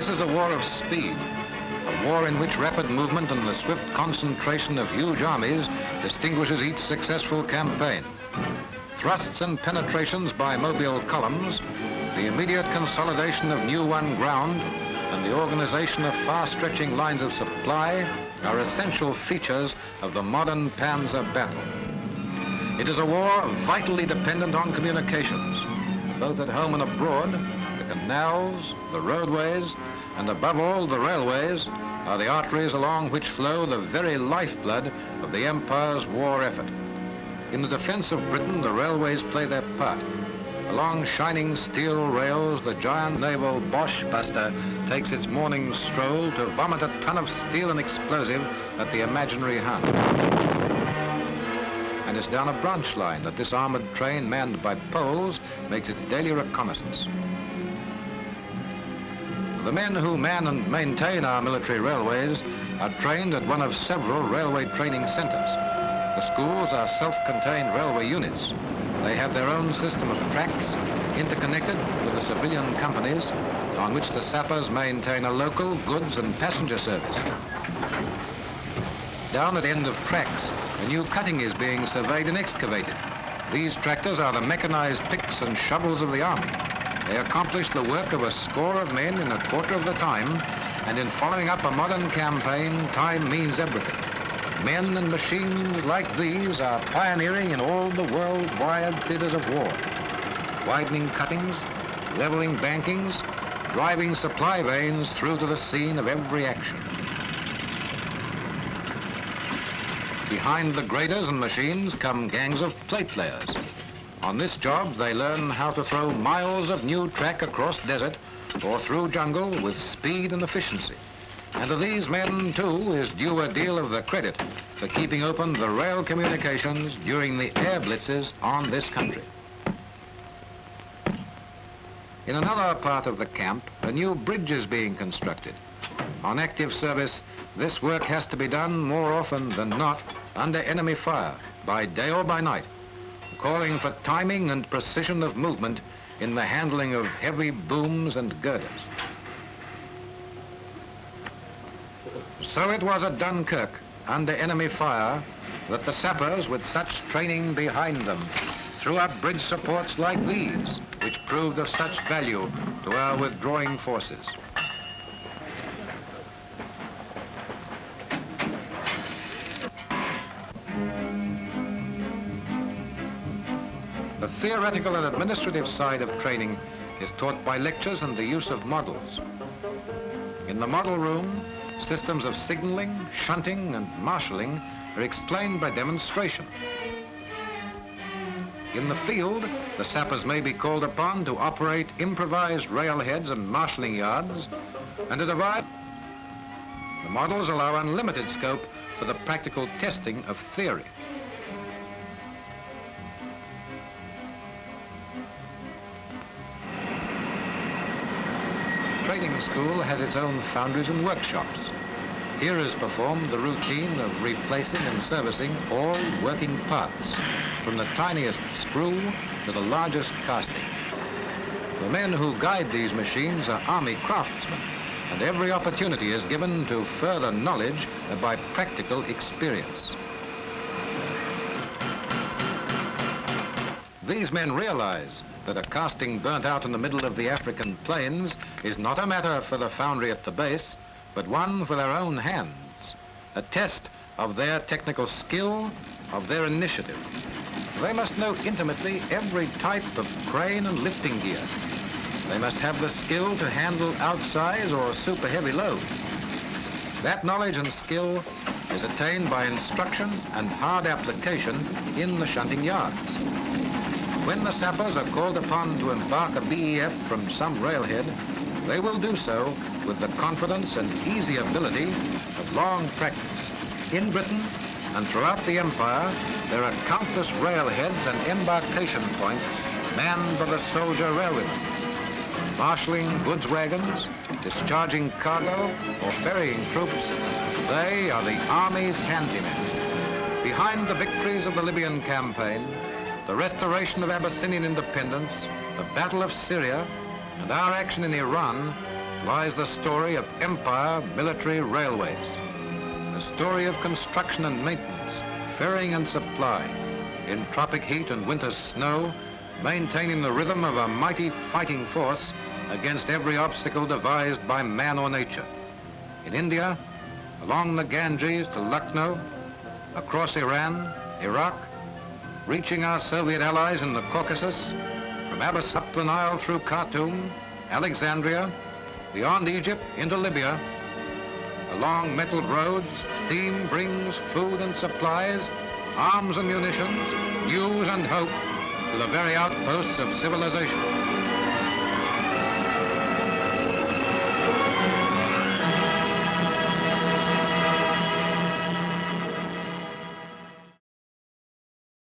This is a war of speed, a war in which rapid movement and the swift concentration of huge armies distinguishes each successful campaign. Thrusts and penetrations by mobile columns, the immediate consolidation of new won ground, and the organization of far-stretching lines of supply are essential features of the modern panzer battle. It is a war vitally dependent on communications, both at home and abroad. The canals, the roadways, and above all the railways are the arteries along which flow the very lifeblood of the Empire's war effort. In the defense of Britain, the railways play their part. Along shining steel rails, the giant naval Bosch buster takes its morning stroll to vomit a ton of steel and explosive at the imaginary Hun. And it's down a branch line that this armored train manned by Poles makes its daily reconnaissance. The men who man and maintain our military railways are trained at one of several railway training centers. The schools are self-contained railway units. They have their own system of tracks interconnected with the civilian companies on which the sappers maintain a local goods and passenger service. Down at end of tracks, a new cutting is being surveyed and excavated. These tractors are the mechanized picks and shovels of the army. They accomplish the work of a score of men in a quarter of the time, and in following up a modern campaign, time means everything. Men and machines like these are pioneering in all the worldwide theaters of war. Widening cuttings, leveling bankings, driving supply veins through to the scene of every action. Behind the graders and machines come gangs of plate layers. On this job, they learn how to throw miles of new track across desert or through jungle with speed and efficiency. And to these men, too, is due a deal of the credit for keeping open the rail communications during the air blitzes on this country. In another part of the camp, a new bridge is being constructed. On active service, this work has to be done more often than not under enemy fire, by day or by night, calling for timing and precision of movement in the handling of heavy booms and girders. So it was at Dunkirk, under enemy fire, that the sappers, with such training behind them, threw up bridge supports like these, which proved of such value to our withdrawing forces. The theoretical and administrative side of training is taught by lectures and the use of models. In the model room, systems of signaling, shunting, and marshalling are explained by demonstration. In the field, the sappers may be called upon to operate improvised railheads and marshalling yards and to divide. The models allow unlimited scope for the practical testing of theory. Training school has its own foundries and workshops. Here is performed the routine of replacing and servicing all working parts, from the tiniest screw to the largest casting. The men who guide these machines are army craftsmen, and every opportunity is given to further knowledge by practical experience. These men realize that a casting burnt out in the middle of the African plains is not a matter for the foundry at the base, but one for their own hands, a test of their technical skill, of their initiative. They must know intimately every type of crane and lifting gear. They must have the skill to handle outsize or super heavy loads. That knowledge and skill is attained by instruction and hard application in the shunting yards. When the sappers are called upon to embark a BEF from some railhead, they will do so with the confidence and easy ability of long practice. In Britain and throughout the Empire, there are countless railheads and embarkation points manned by the soldier railwaymen, marshalling goods wagons, discharging cargo, or ferrying troops. They are the Army's handymen. Behind the victories of the Libyan campaign, the restoration of Abyssinian independence, the Battle of Syria, and our action in Iran, lies the story of empire military railways, a story of construction and maintenance, ferrying and supply, in tropic heat and winter snow, maintaining the rhythm of a mighty fighting force against every obstacle devised by man or nature. In India, along the Ganges to Lucknow, across Iran, Iraq, reaching our Soviet allies in the Caucasus, from Abyss up the Nile through Khartoum, Alexandria, beyond Egypt into Libya. Along metalled roads, steam brings food and supplies, arms and munitions, news and hope to the very outposts of civilization.